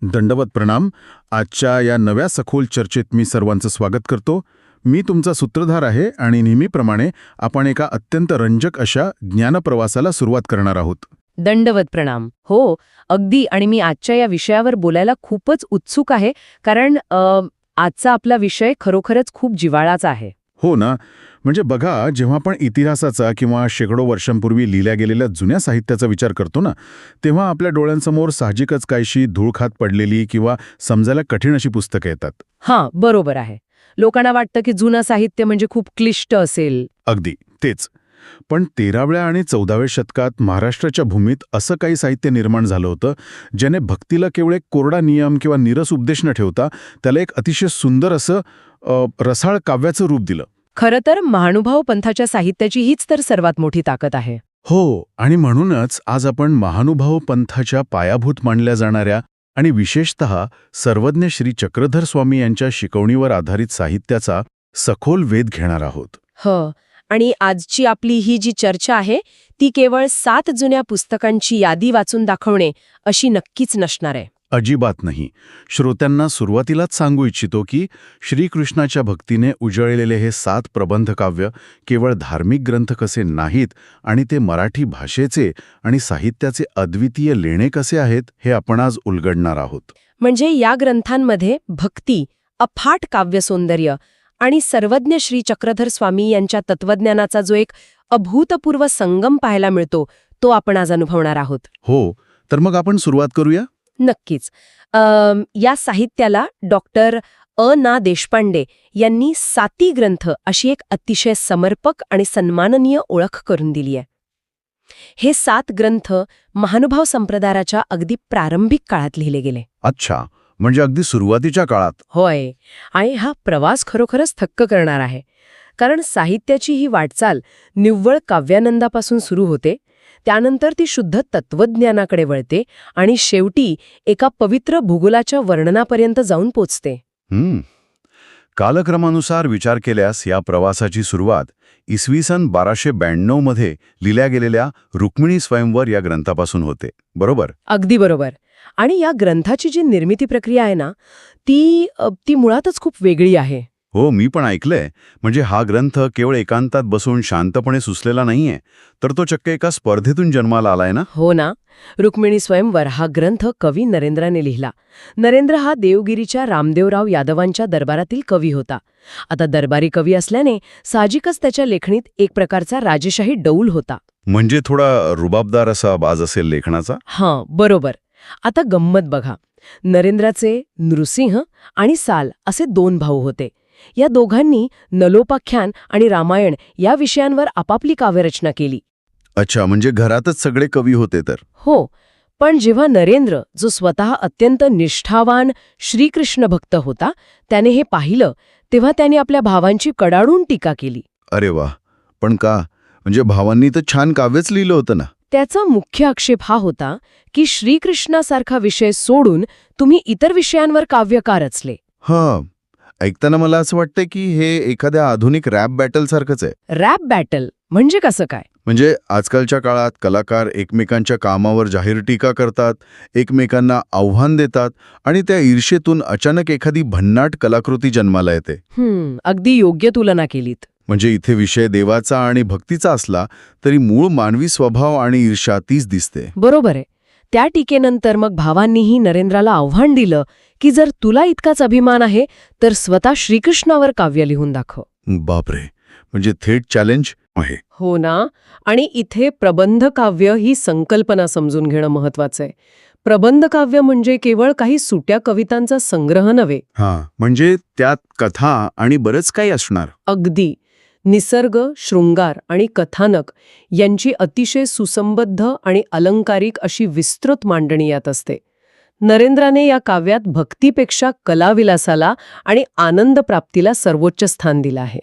दंडवत प्रणाम. आजच्या या नव्या सखोल चर्चेत मी सर्वांचं स्वागत करतो. मी तुमचा सूत्रधार आहे आणि नेहमीप्रमाणे आपण एका अत्यंत रंजक अशा ज्ञानप्रवासाला सुरुवात करणार आहोत. दंडवत प्रणाम. हो, अगदी. आणि मी आजच्या या विषयावर बोलायला खूपच उत्सुक आहे, कारण आजचा आपला विषय खरोखरच खूप जिव्हाळाचा आहे. हो ना, म्हणजे बघा, जेव्हा आपण इतिहासाचा किंवा शेकडो वर्षांपूर्वी लिहिल्या गेलेल्या जुन्या साहित्याचा विचार करतो ना, तेव्हा आपल्या डोळ्यांसमोर साहजिकच काहीशी धूळखात पडलेली किंवा समजायला कठीण अशी पुस्तकं येतात. हां, बरोबर आहे. लोकांना वाटतं की जुनं साहित्य म्हणजे खूप क्लिष्ट असेल. अगदी तेच. पण 13व्या आणि 14व्या शतकात महाराष्ट्राच्या भूमीत असं काही साहित्य निर्माण झालं होतं, ज्याने भक्तीला केवळ एक कोरडा नियम किंवा नीरस उपदेश न ठेवता त्याला एक अतिशय सुंदर असं रसाळ काव्याचं रूप दिलं. खरं तर महानुभाव पंथाच्या साहित्याची हीच तर सर्वात मोठी ताकद आहे. हो, आणि म्हणूनच आज आपण महानुभाव पंथाच्या पायाभूत मानल्या जाणाऱ्या आणि विशेषतः सर्वज्ञ श्री चक्रधर स्वामी यांच्या शिकवणीवर आधारित साहित्याचा सखोल वेध घेणार आहोत. हो, आणि आजची आपली ही जी चर्चा आहे ती केवळ 7 जुन्या पुस्तकांची यादी वाचून दाखवणे अशी नक्कीच नसणार आहे. अजिबात नाही. श्रोत्यांना सुरुवातीलाच सांगू इच्छितो की श्रीकृष्णाच्या भक्तीने उजळलेले हे 7 प्रबंध काव्य केवळ धार्मिक ग्रंथ कसे नाहीत आणि ते मराठी भाषेचे आणि साहित्याचे अद्वितीय लेणे कसे आहेत हे आपण आज उलगडणार आहोत. म्हणजे या ग्रंथांमध्ये भक्ती, अफाट काव्यसौंदर्य आणि सर्वज्ञ श्री चक्रधर स्वामी यांच्या तत्वज्ञानाचा जो एक अभूतपूर्व संगम पाहायला मिळतो तो आपण आज अनुभवणार आहोत. हो, तर मग आपण सुरुवात करूया. नक्कीच. या साहित्याला डॉक्टर ना देशपांडे यांनी 7 ग्रंथ अशी एक अतिशय समर्पक आणि सन्माननीय ओळख करून दिली आहे. हे 7 ग्रंथ महानुभाव संप्रदायाच्या अगदी प्रारंभिक काळात लिहिले गेले. अच्छा, म्हणजे अगदी सुरुवातीच्या काळात. होय, आणि हा प्रवास खरोखरच थक्क करणार आहे. कारण साहित्याची ही वाटचाल निव्वळ काव्यानंदापासून सुरू होते, त्यानंतर ती शुद्ध तत्वज्ञानाकडे वळते आणि शेवटी एका पवित्र भूगोलाच्या वर्णनापर्यंत जाऊन पोचते. कालक्रमानुसार विचार केल्यास या प्रवासाची सुरुवात इसवी सन 1292 मध्ये लिहिल्या गेलेल्या रुक्मिणी स्वयंवर या ग्रंथापासून होते, बरोबर? अगदी बरोबर. आणि या ग्रंथाची जी निर्मिती प्रक्रिया आहे ना, ती मुळातच खूप वेगळी आहे. हो, मी पण ऐकलंय. म्हणजे हा ग्रंथ केवळ एकांतात बसून शांतपणे सुचलेला नाहीये, तर तो चक्क एका स्पर्धेतून जन्माला आलाय ना. हो ना. रुक्मिणी स्वयंवर हा ग्रंथ कवी नरेंद्राने लिहिला. नरेंद्र हा देवगिरीच्या रामदेवराव यादवांच्या दरबारातील कवी होता. आता दरबारी कवी असल्याने साहजिकच त्याच्या लेखणीत एक प्रकारचा राजेशाही डौल होता. म्हणजे थोडा रुबाबदार असा बाज असेल लेखनाचा. हां, बरोबर. आता गंमत बघा. नरेंद्राचे नृसिंह आणि साल असे 2 भाऊ होते. या दोघांनी नलोपाख्यान आणि रामायण या विषयांवर आपापली काव्यरचना केली. अच्छा, म्हणजे घरातच सगळे कवी होते तर. हो, पण जेव्हा नरेंद्र, जो स्वतः अत्यंत निष्ठावान श्रीकृष्ण भक्त होता, त्याने हे पाहिलं, तेव्हा त्याने आपल्या भावांची कडाडून टीका केली. अरे वा, पण का? म्हणजे भावांनी तर छान काव्यच लिहिलं होतं ना. त्याचा मुख्य आक्षेप हा होता की श्रीकृष्णासारखा विषय सोडून तुम्ही इतर विषयांवर काव्य का रचले. हां, ऐकताना मला असं वाटतं की हे एखाद्या आधुनिक रॅप बॅटल सारखंच आहे. रॅप बॅटल म्हणजे कसं काय? म्हणजे आजकालच्या काळात कलाकार एकमेकांच्या कामावर जाहीर टीका करतात, एकमेकांना आव्हान देतात आणि त्या ईर्षेतून अचानक एखादी भन्नाट कलाकृती जन्माला येते. अगदी योग्य तुलना केलीत. म्हणजे इथे विषय देवाचा आणि भक्तीचा असला तरी मूळ मानवी स्वभाव आणि ईर्ष्या तीच दिसते. बरोबर आहे. त्या टीकेनंतर मग भावांनीही नरेंद्राला आव्हान दिलं की जर तुला इतकाच अभिमान आहे तर स्वतः श्रीकृष्णावर काव्य लिहून दाखव. बापरे, म्हणजे थेट चॅलेंज आहे. हो ना. आणि इथे प्रबंध काव्य ही संकल्पना समजून घेणं महत्वाचं आहे. प्रबंध काव्य म्हणजे केवळ काही सुट्या कवितांचा संग्रह नव्हे. हां, म्हणजे त्यात कथा आणि बरंच काही असणार. अगदी. निसर्ग, शृंगार आणि कथानक यांची अतिशय सुसंबद्ध आणि अलंकारिक अशी विस्तृत मांडणी यात असते. नरेंद्राने या काव्यात भक्तीपेक्षा कलाविलासाला आणि आनंद प्राप्तीला सर्वोच्च स्थान दिलं आहे.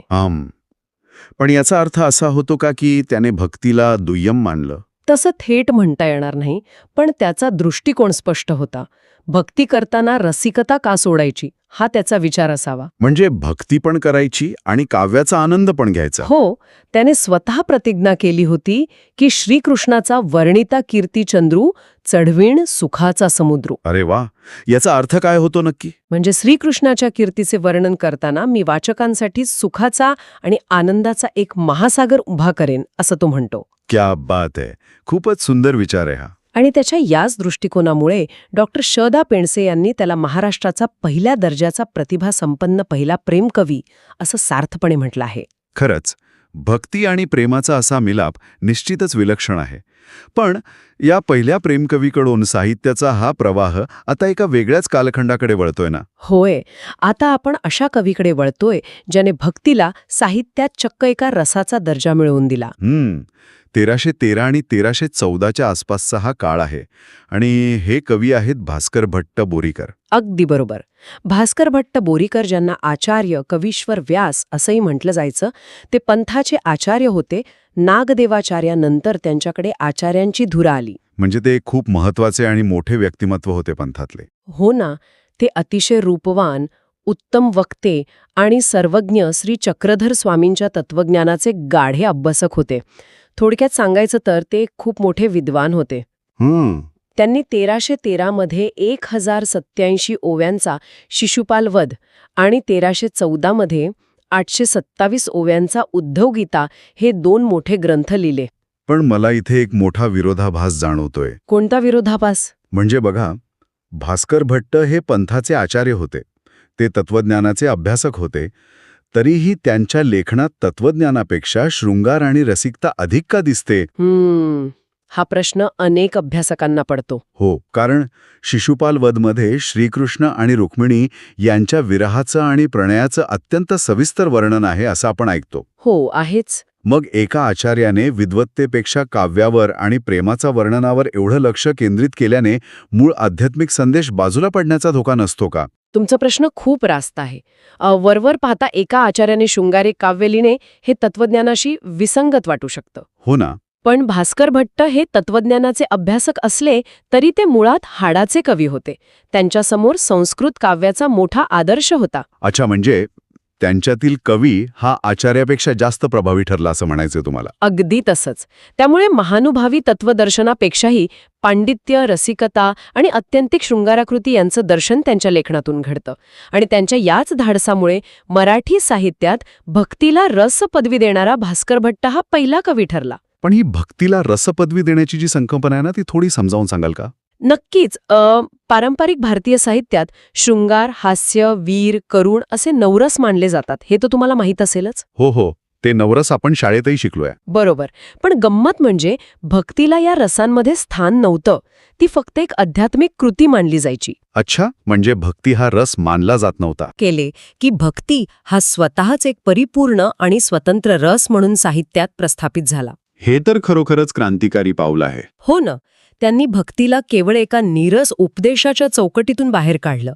पण याचा अर्थ असा होतो का की त्याने भक्तीला दुय्यम मानलं? तसं थेट म्हणता येणार नाही, पण त्याचा दृष्टिकोन स्पष्ट होता. भक्ती करताना रसिकता का सोडायची हा त्याचा विचार असावा. म्हणजे भक्ती पण करायची आणि काव्याचा आनंद पण घ्यायचा. हो, त्याने स्वतः प्रतिज्ञा केली होती की श्रीकृष्णाचा वर्णिता कीर्ती चंद्रू चढवीण सुखाचा समुद्रू. अरे वा, याचा अर्थ काय होतो नक्की? म्हणजे श्रीकृष्णाच्या कीर्तीचे वर्णन करताना मी वाचकांसाठी सुखाचा आणि आनंदाचा एक महासागर उभा करेन असं तो म्हणतो. क्या बात आहे. खूपच सुंदर विचार आहे हा. आणि त्याच्या याच दृष्टिकोनामुळे डॉक्टर श. दा. पेंडसे यांनी त्याला महाराष्ट्राचा पहिल्या दर्जाचा प्रतिभासंपन्न पहिला प्रेमकवी असं सार्थपणे म्हटलं आहे. खरंच, भक्ती आणि प्रेमाचा असा मिलाप निश्चितच विलक्षण आहे. पण या पहिल्या प्रेमकवीकडून साहित्याचा हा प्रवाह आता एका वेगळ्याच कालखंडाकडे वळतोय ना? होय, आता आपण अशा कवीकडे वळतोय ज्याने भक्तीला साहित्यात चक्क एका रसाचा दर्जा मिळवून दिला. 1313 आणि 1314च्या आसपासचा हा काळ आहे. आणि हे कवी आहेत भास्कर भट्ट बोरीकर. अगदी बरोबर. भास्कर भट्ट बोरीकर, ज्यांना आचार्य, कवीश्वर व्यास असंही म्हटलं जायचं, ते पंथाचे आचार्य होते. नागदेवाचार्यानंतर त्यांच्याकडे आचार्यांची धुरा आली. म्हणजे ते खूप महत्वाचे आणि मोठे व्यक्तिमत्व होते पंथातले. हो ना, ते अतिशय रूपवान, उत्तम वक्ते आणि सर्वज्ञ श्री चक्रधर स्वामींच्या तत्वज्ञानाचे गाढे अभ्यासक होते. थोडक्यात सांगायचं तर ते खूप मोठे विद्वान होते. त्यांनी 1313 मध्ये 1087 ओव्यांचा शिशुपाल वध आणि 1314 मध्ये 827 ओव्यांचा उद्धवगीता हे 2 मोठे ग्रंथ लिहिले. पण मला इथे एक मोठा विरोधाभास जाणवतोय. कोणता विरोधाभास? म्हणजे बघा, भास्कर भट्ट हे पंथाचे आचार्य होते, ते तत्वज्ञानाचे अभ्यासक होते. तरीही त्यांच्या लेखनात तत्वज्ञानापेक्षा शृंगार आणि रसिकता अधिक का दिसते? हा प्रश्न अनेक अभ्यासकांना पडतो. हो, कारण शिशुपाल वधमध्ये श्रीकृष्ण आणि रुक्मिणी यांच्या विरहाचं आणि प्रणयाचं अत्यंत सविस्तर वर्णन आहे असं आपण ऐकतो. हो, आहेच. मग एका आचार्याने विद्वत्तेपेक्षा काव्यावर आणि प्रेमाचा वर्णनावर एवढं लक्ष केंद्रित केल्याने मूळ आध्यात्मिक संदेश बाजूला पडण्याचा धोका नसतो का? तुमचा प्रश्न खूप रास्त आहे. वरवर पाहता एका आचार्याने शृंगारी काव्य लिहिणे हे तत्वज्ञानाशी विसंगत वाटू शकतं. हो ना. पण भास्कर भट्ट हे तत्वज्ञानाचे अभ्यासक असले तरी ते मुळात हाडाचे कवी होते. त्यांच्यासमोर संस्कृत काव्याचा मोठा आदर्श होता. अच्छा, म्हणजे त्यांच्यातील कवी हा आचार्यापेक्षा जास्त प्रभावी ठरला असं म्हणायचं तुम्हाला? अगदी तसंच. त्यामुळे महानुभावी तत्वदर्शनापेक्षाही पांडित्य, रसिकता आणि अत्यंतिक शृंगाराकृती यांचं दर्शन त्यांच्या लेखनातून घडतं. आणि त्यांच्या याच धाडसामुळे मराठी साहित्यात भक्तीला रसपदवी देणारा भास्कर भट्ट हा पहिला कवी ठरला. पण ही भक्तीला रसपदवी देण्याची जी संकल्पना आहे ना, ती थोडी समजावून सांगाल का? नक्कीच. पारंपरिक भारतीय साहित्यात शृंगार, हास्य, वीर, करुण असे नवरस मानले जातात. हे तर तुम्हाला माहीत असेलच. हो, ते नवरस आपण शाळेतही शिकलोय. बरोबर. पण गंमत म्हणजे भक्तीला या रसांमध्ये स्थान नव्हतं. ती फक्त एक आध्यात्मिक कृती मानली जायची. अच्छा, म्हणजे भक्ती हा रस मानला जात नव्हता. केले की भक्ती हा स्वतःच एक परिपूर्ण आणि स्वतंत्र रस म्हणून साहित्यात प्रस्थापित झाला. हे तर खरोखरच क्रांतिकारी पाऊल आहे. हो ना. त्यांनी भक्तीला केवळ एका नीरस उपदेशाच्या चौकटीतून बाहेर काढलं.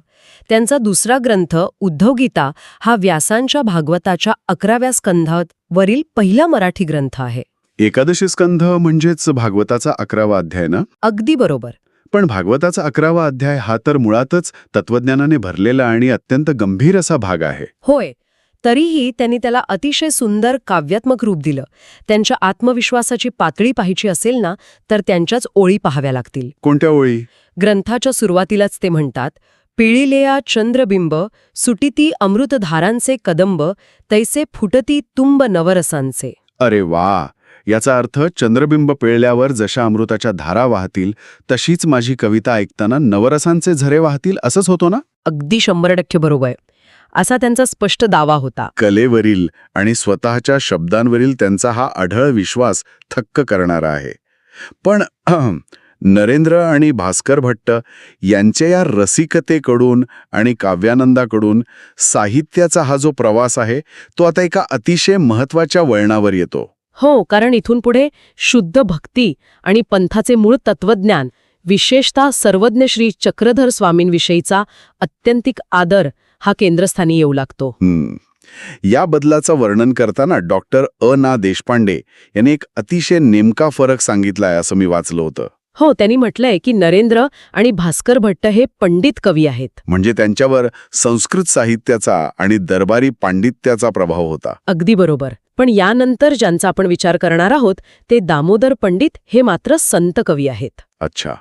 त्यांचा दुसरा ग्रंथ उद्धवगीता हा व्यासांच्या भागवताच्या 11व्या स्कंधावरील पहिला मराठी ग्रंथ आहे. एकादशी स्कंध म्हणजेच भागवताचा 11वा अध्याय ना? अगदी बरोबर. पण भागवताचा 11वा अध्याय हा तर मुळातच तत्वज्ञानाने भरलेला आणि अत्यंत गंभीर असा भाग आहे. होय. तरीही त्यांनी त्याला अतिशय सुंदर काव्यात्मक रूप दिलं. त्यांच्या आत्मविश्वासाची पातळी पाहायची असेल ना, तर त्यांच्याच ओळी पाहाव्या लागतील. कोणत्या ओळी? ग्रंथाच्या सुरुवातीलाच ते म्हणतात, पिळिलेया चंद्रबिंब सुटिती अमृतधारांचे कदंब तैसे फुटती तुंब नवरसांचे. अरे वा! याचा अर्थ चंद्रबिंब पिळल्यावर जशा अमृताच्या धारा वाहतील तशीच माझी कविता ऐकताना नवरसांचे झरे वाहतील, असंच होतो ना? अगदी 100% बरोबर. असा त्यांचा स्पष्ट दावा होता. कलेवरील आणि स्वतःच्या शब्दांवरील त्यांचा हा अढळ विश्वास थक्क करणारा आहे. पण नरेंद्र आणि भास्कर भट्ट यांच्या या रसिकतेकडून आणि काव्यानंदाकडून साहित्याचा हा जो प्रवास आहे तो आता एका अतिशय महत्वाच्या वळणावर येतो. हो, कारण इथून पुढे शुद्ध भक्ती आणि पंथाचे मूळ तत्वज्ञान, विशेषतः सर्वज्ञ श्री चक्रधर स्वामींविषयीचा अत्यंतिक आदर हा केंद्रस्थानी येऊ लागतो. या बदलाचं वर्णन करताना डॉक्टर ना. देशपांडे यांनी एक अतिशय नेमका फरक सांगितलाय असं मी वाचलं होतं. हो, त्यांनी म्हटलंय की नरेंद्र आणि भास्कर भट्ट हे पंडित कवी आहेत. म्हणजे त्यांच्यावर संस्कृत साहित्याचा आणि दरबारी पांडित्याचा प्रभाव होता. अगदी बरोबर. पण यानंतर ज्यांचा आपण विचार करणार आहोत ते दामोदर पंडित हे मात्र संत कवी आहेत. अच्छा,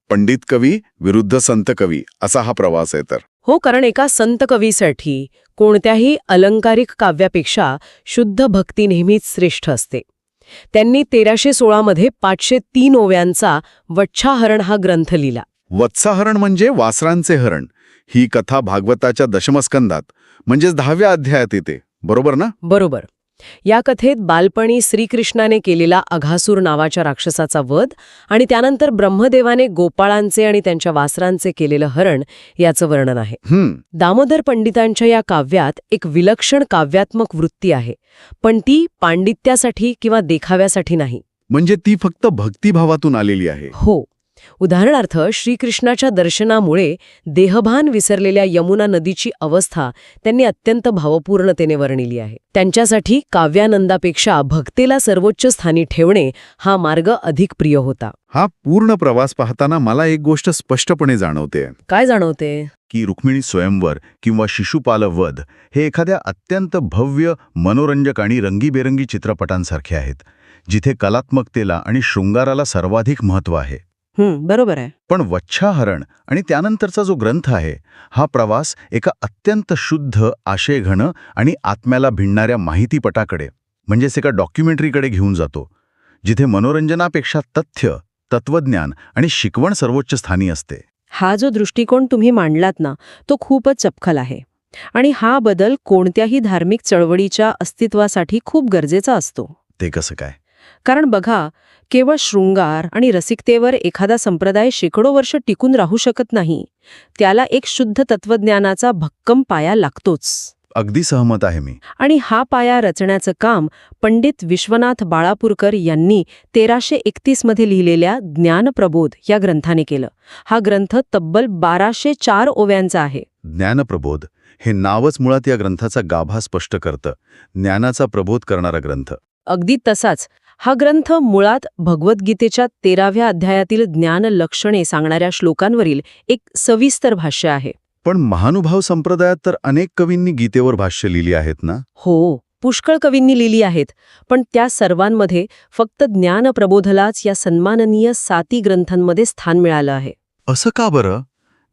पंडित कवी विरुद्ध संत कवी असा हा प्रवास आहे तर. हो, कारण एका संत कवीसाठी कोणत्याही अलंकारिक काव्यापेक्षा शुद्ध भक्ती नेहमीच श्रेष्ठ असते. त्यांनी 1316 मध्ये 503 ओव्यांचा वच्छाहरण हा ग्रंथ लिहिला. वत्साहरण म्हणजे वासरांचे हरण. ही कथा भागवताच्या दशमस्कंदात म्हणजेच 10व्या अध्यायात येते, बरोबर ना? बरोबर. या कथेत बालपणी श्रीकृष्णाने केलेला अघासूर नावाच्या राक्षसाचा वध आणि त्यानंतर ब्रह्मदेवाने गोपाळांचे आणि त्यांच्या वासरांचे केलेलं हरण याचं वर्णन आहे. दामोदर पंडितांच्या या काव्यात एक विलक्षण काव्यात्मक वृत्ती आहे, पण ती पांडित्यासाठी किंवा देखाव्यासाठी नाही. म्हणजे ती फक्त भक्तिभावातून आलेली आहे. हो. उदाहरणार्थ श्रीकृष्णाच्या दर्शनामुळे देहभान विसरलेल्या यमुना नदीची अवस्था त्यांनी अत्यंत भावपूर्णतेने वर्णिली आहे. त्यांच्यासाठी काव्यानंदापेक्षा भक्तेला सर्वोच्च स्थानी ठेवणे हा मार्ग अधिक प्रिय होता. हा पूर्ण प्रवास पाहताना मला एक गोष्ट स्पष्टपणे जाणवते. काय जाणवते? की रुक्मिणी स्वयंवर किंवा शिशुपाल वध हे एखाद्या अत्यंत भव्य, मनोरंजक आणि रंगीबेरंगी चित्रपटांसारखे आहेत, जिथे कलात्मकतेला आणि शृंगाराला सर्वाधिक महत्त्व आहे. बरोबर आहे. पण वच्छाहरण आणि त्यानंतरचा जो ग्रंथ आहे, हा प्रवास एका अत्यंत शुद्ध, आशयघन आणि आत्म्याला भिडणाऱ्या माहितीपटाकडे, म्हणजेच एका डॉक्युमेंटरीकडे घेऊन जातो, जिथे मनोरंजनापेक्षा तथ्य, तत्वज्ञान आणि शिकवण सर्वोच्च स्थानी असते. हा जो दृष्टिकोन तुम्ही मांडलात ना, तो खूपच चपखल आहे. आणि हा बदल कोणत्याही धार्मिक चळवळीच्या अस्तित्वासाठी खूप गरजेचा असतो. ते कसं काय? कारण बघा, केवळ शृंगार आणि रसिकतेवर एखादा संप्रदाय शेकडो वर्ष टिकून राहू शकत नाही. त्याला एक शुद्ध तत्वज्ञानाचा भक्कम पाया लागतोच. अगदी सहमत आहे मी. आणि हा पाया रचण्याचं काम पंडित विश्वनाथ बाळापूरकर यांनी 1331 मध्ये लिहिलेल्या ज्ञानप्रबोध या ग्रंथाने केलं. हा ग्रंथ तब्बल 1204 ओव्यांचा आहे. ज्ञानप्रबोध हे नावच मुळात या ग्रंथाचा गाभा स्पष्ट करतं. ज्ञानाचा प्रबोध करणारा ग्रंथ. अगदी तसाच हा ग्रंथ मुळात भगवद्गीतेच्या 13व्या अध्यायातील ज्ञान लक्षणे सांगणाऱ्या श्लोकांवरील एक सविस्तर भाष्य आहे. पण महानुभाव संप्रदायात तर अनेक कवींनी गीतेवर भाष्य लिहिली आहेत ना? हो, पुष्कळ कवींनी लिहिली आहेत. पण त्या सर्वांमध्ये फक्त ज्ञानप्रबोधलाच या सन्माननीय 7 ग्रंथांमध्ये स्थान मिळालं आहे. असं का बरं?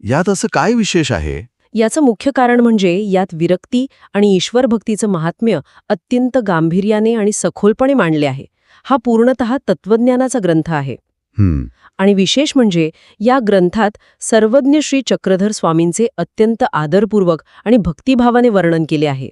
यात असं काय विशेष आहे? याचं मुख्य कारण म्हणजे यात विरक्ती आणि ईश्वरभक्तीचं महात्म्य अत्यंत गांभीर्याने आणि सखोलपणे मांडले आहे. हा पूर्णतः तत्वज्ञानाचा ग्रंथ आहे. आणि विशेष म्हणजे या ग्रंथात सर्वज्ञ श्री चक्रधर स्वामींचे अत्यंत आदरपूर्वक आणि भक्तिभावाने वर्णन केले आहे.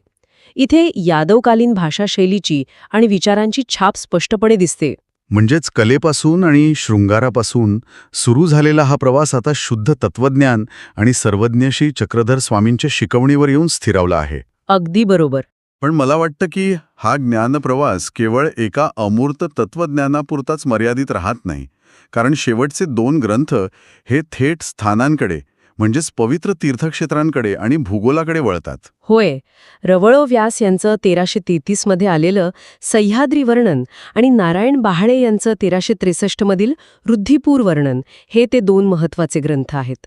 इथे यादवकालीन भाषाशैलीची आणि विचारांची छाप स्पष्टपणे दिसते. म्हणजेच कलेपासून आणि शृंगारापासून सुरू झालेला हा प्रवास आता शुद्ध तत्वज्ञान आणि सर्वज्ञ श्री चक्रधर स्वामींच्या शिकवणीवर येऊन स्थिरावला आहे. अगदी बरोबर. पण मला वाटतं की हा ज्ञानप्रवास केवळ एका अमूर्त तत्वज्ञानापुरताच मर्यादित राहत नाही. कारण शेवटचे 2 ग्रंथ हे थेट स्थानांकडे, म्हणजेच पवित्र तीर्थक्षेत्रांकडे आणि भूगोलाकडे वळतात. होय. रवळो व्यास यांचं 1333 मध्ये आलेलं सह्याद्री वर्णन आणि नारायण बहाळे यांचं 1363 मधील रुद्धिपूर वर्णन हे ते 2 महत्वाचे ग्रंथ आहेत.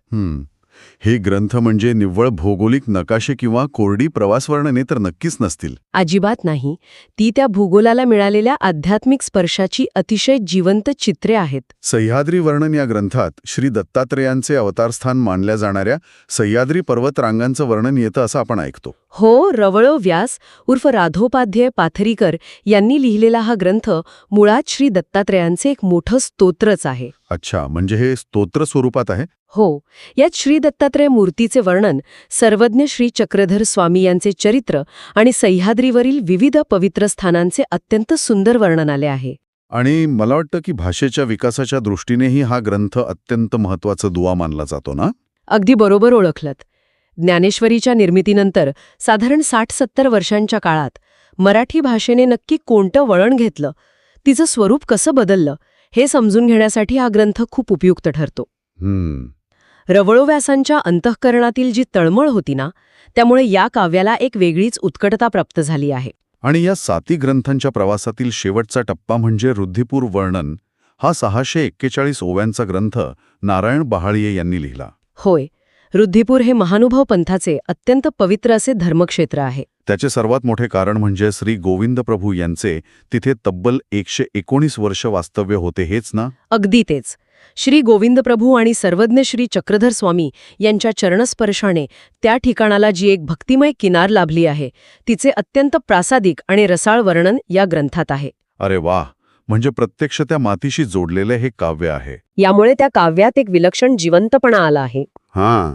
हे ग्रंथ म्हणजे निव्वळ भौगोलिक नकाशे किंवा कोरडी प्रवासवर्णने तर नक्कीच नसतील. अजिबात नाही. ती त्या भूगोलाला मिळालेल्या आध्यात्मिक स्पर्शाची अतिशय जिवंत चित्रे आहेत. सह्याद्री वर्णन या ग्रंथात श्री दत्तात्रेयांचे अवतारस्थान मानल्या जाणाऱ्या सह्याद्री पर्वतरांगांचं वर्णन येतं असं आपण ऐकतो. हो, रवळो व्यास उर्फ राधोपाध्याय पाथरीकर यांनी लिहिलेला हा ग्रंथ मुळात श्री दत्तात्रेयांचे एक मोठं स्तोत्रच आहे. अच्छा, म्हणजे हे स्तोत्र स्वरूपात आहे? हो. यात श्री दत्तात्रेय मूर्तीचे वर्णन, सर्वज्ञ श्री चक्रधर स्वामी यांचे चरित्र आणि सह्याद्रीवरील विविध पवित्र स्थानांचे अत्यंत सुंदर वर्णन आले आहे. आणि मला वाटतं की भाषेच्या विकासाच्या दृष्टीनेही हा ग्रंथ अत्यंत महत्त्वाचा दुवा मानला जातो ना? अगदी बरोबर ओळखलत. ज्ञानेश्वरीच्या निर्मितीनंतर साधारण 60-70 वर्षांच्या काळात मराठी भाषेने नक्की कोणतं वळण घेतलं, तिचं स्वरूप कसं बदललं, हे समजून घेण्यासाठी हा ग्रंथ खूप उपयुक्त ठरतो. रवळो व्यासांच्या अंतःकरणातील जी तळमळ होती ना, त्यामुळे या काव्याला एक वेगळीच उत्कटता प्राप्त झाली आहे. आणि या 7 ग्रंथांच्या प्रवासातील शेवटचा टप्पा म्हणजे रुद्धिपूर वर्णन हा 641 ओव्यांचा ग्रंथ नारायण बहाळिये यांनी लिहिला. होय, रुद्धिपूर हे महानुभाव पंथाचे अत्यंत पवित्र असे धर्मक्षेत्र आहे. त्याचे सर्वात मोठे कारण म्हणजे श्री गोविंद प्रभू यांचे तिथे तब्बल 119 वर्ष वास्तव्य होते हेच ना. अगदी तेच. श्री गोविंद प्रभू आणि सर्वज्ञ श्री चक्रधर स्वामी यांच्या चरणस्पर्शाने त्या ठिकाणाला जी एक भक्तिमय किनार लाभली आहे, तिचे अत्यंत प्रासादिक आणि रसाळ वर्णन या ग्रंथात आहे. अरे वाह, म्हणजे प्रत्यक्ष त्या मातीशी जोडलेले हे काव्य आहे. यामुळे त्या काव्यात एक विलक्षण जिवंतपणा आला आहे. हां,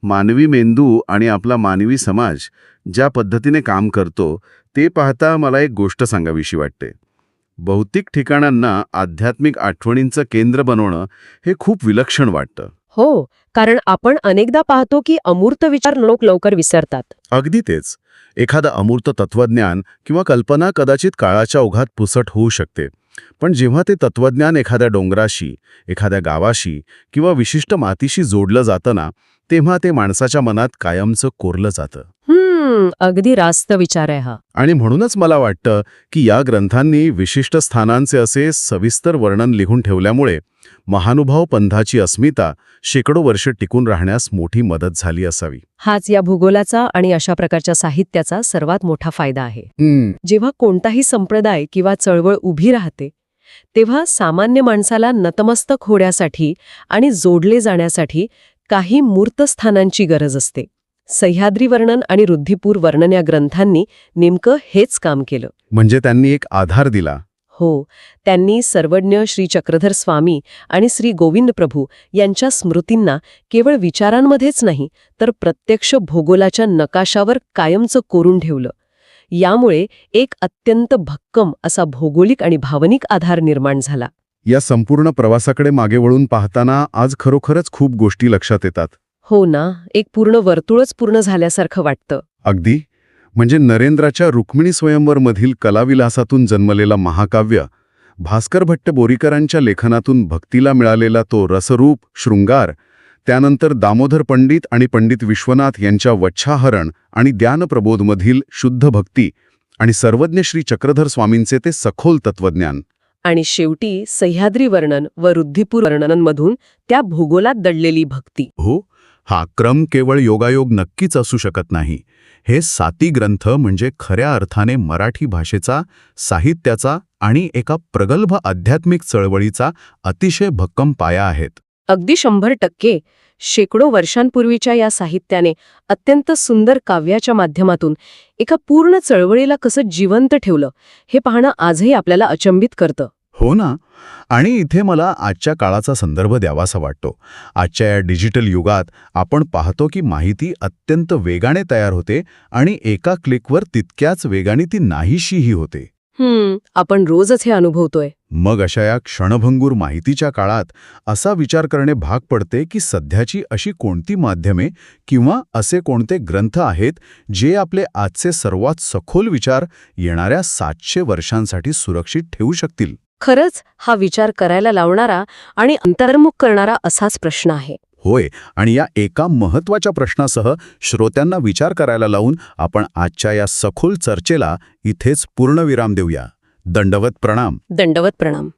मानवी मेंदू आणि आपला मानवी समाज ज्या पद्धतीने काम करतो ते पाहता मला एक गोष्ट सांगावीशी वाटते. भौतिक ठिकाणांना आध्यात्मिक आठवणींचं केंद्र बनवणं हे खूप विलक्षण वाटतं. हो, कारण आपण अनेकदा पाहतो की अमूर्त विचार लोक लवकर विसरतात. अगदी तेच. एखादं अमूर्त तत्वज्ञान किंवा कल्पना कदाचित काळाच्या ओघात पुसट होऊ शकते, पण जेव्हा ते तत्वज्ञान एखाद्या डोंगराशी, एखाद्या गावाशी किंवा विशिष्ट मातीशी जोडलं जातं ना, तेव्हा ते माणसाच्या मनात कायमचं कोरलं जातं. अगदी रास्त विचार आहे हा. आणि म्हणूनच मला वाटतं की या ग्रंथांनी विशिष्ट स्थानांचे असे सविस्तर वर्णन लिहून ठेवल्यामुळे महानुभाव पंथाची अस्मिता शेकडो वर्ष टिकून राहण्यास मोठी मदत झाली असावी. हाच या भूगोलाचा आणि अशा प्रकारच्या साहित्याचा सर्वात मोठा फायदा आहे. जेव्हा कोणताही संप्रदाय किंवा चळवळ उभी राहते, तेव्हा सामान्य माणसाला नतमस्तक होण्यासाठी आणि जोडले जाण्यासाठी काही मूर्त स्थानांची गरज असते. सह्याद्री वर्णन आणि रुद्धिपूर वर्णन या ग्रंथांनी नेमकं हेच काम केलं. म्हणजे त्यांनी एक आधार दिला. हो, त्यांनी सर्वज्ञ श्री चक्रधर स्वामी आणि श्री गोविंद प्रभू यांच्या स्मृतींना केवळ विचारांमध्येच नाही तर प्रत्यक्ष भूगोलाच्या नकाशावर कायमचं कोरून ठेवलं. यामुळे एक अत्यंत भक्कम असा भौगोलिक आणि भावनिक आधार निर्माण झाला. या संपूर्ण प्रवासाकडे मागे वळून पाहताना आज खरोखरच खूप गोष्टी लक्षात येतात. हो ना, एक पूर्ण वर्तुळच पूर्ण झाल्यासारखं वाटतं. अगदी. म्हणजे नरेंद्राच्या रुक्मिणी स्वयंवरमधील कलाविलासातून जन्मलेला महाकाव्य, भास्कर भट्ट बोरीकरांच्या लेखनातून भक्तीला मिळालेला तो रसरूप शृंगार, त्यानंतर दामोदर पंडित आणि पंडित विश्वनाथ यांच्या वच्छाहरण आणि ज्ञानप्रबोधमधील शुद्ध भक्ती आणि सर्वज्ञ श्री चक्रधर स्वामींचे ते सखोल तत्वज्ञान, आणि शेवटी सह्याद्री वर्णन व रुद्धिपूर वर्णनांमधून त्या भूगोलात दडलेली भक्ती. हो, हा क्रम केवळ योगायोग नक्कीच असू शकत नाही. हे 7 ग्रंथ म्हणजे खऱ्या अर्थाने मराठी भाषेचा, साहित्याचा आणि एका प्रगल्भ आध्यात्मिक चळवळीचा अतिशय भक्कम पाया आहेत. अगदी 100%. शेकडो वर्षांपूर्वीच्या या साहित्याने अत्यंत सुंदर काव्याच्या माध्यमातून एका पूर्ण चळवळीला कसं जिवंत ठेवलं हे पाहणं आजही आपल्याला अचंबित करतं. हो ना. आणि इथे मला आजच्या काळाचा संदर्भ द्यावासा वाटतो. आजच्या या डिजिटल युगात आपण पाहतो की माहिती अत्यंत वेगाने तयार होते आणि एका क्लिकवर तितक्याच वेगाने ती नाहीशीही होते. आपण रोजच हे अनुभवतोय. मग अशा या क्षणभंगूर माहितीच्या काळात असा विचार करणे भाग पडते की सध्याची अशी कोणती माध्यमे किंवा असे कोणते ग्रंथ आहेत जे आपले आजचे सर्वात सखोल विचार येणाऱ्या 700 वर्षांसाठी सुरक्षित ठेवू शकतील. खरंच हा विचार करायला लावणारा आणि अंतर्मुख करणारा असाच प्रश्न आहे. होय, आणि या एका महत्त्वाच्या प्रश्नासह श्रोत्यांना विचार करायला लावून आपण आजच्या या सखोल चर्चेला इथेच पूर्णविराम देऊया. दंडवत प्रणाम. दंडवत प्रणाम.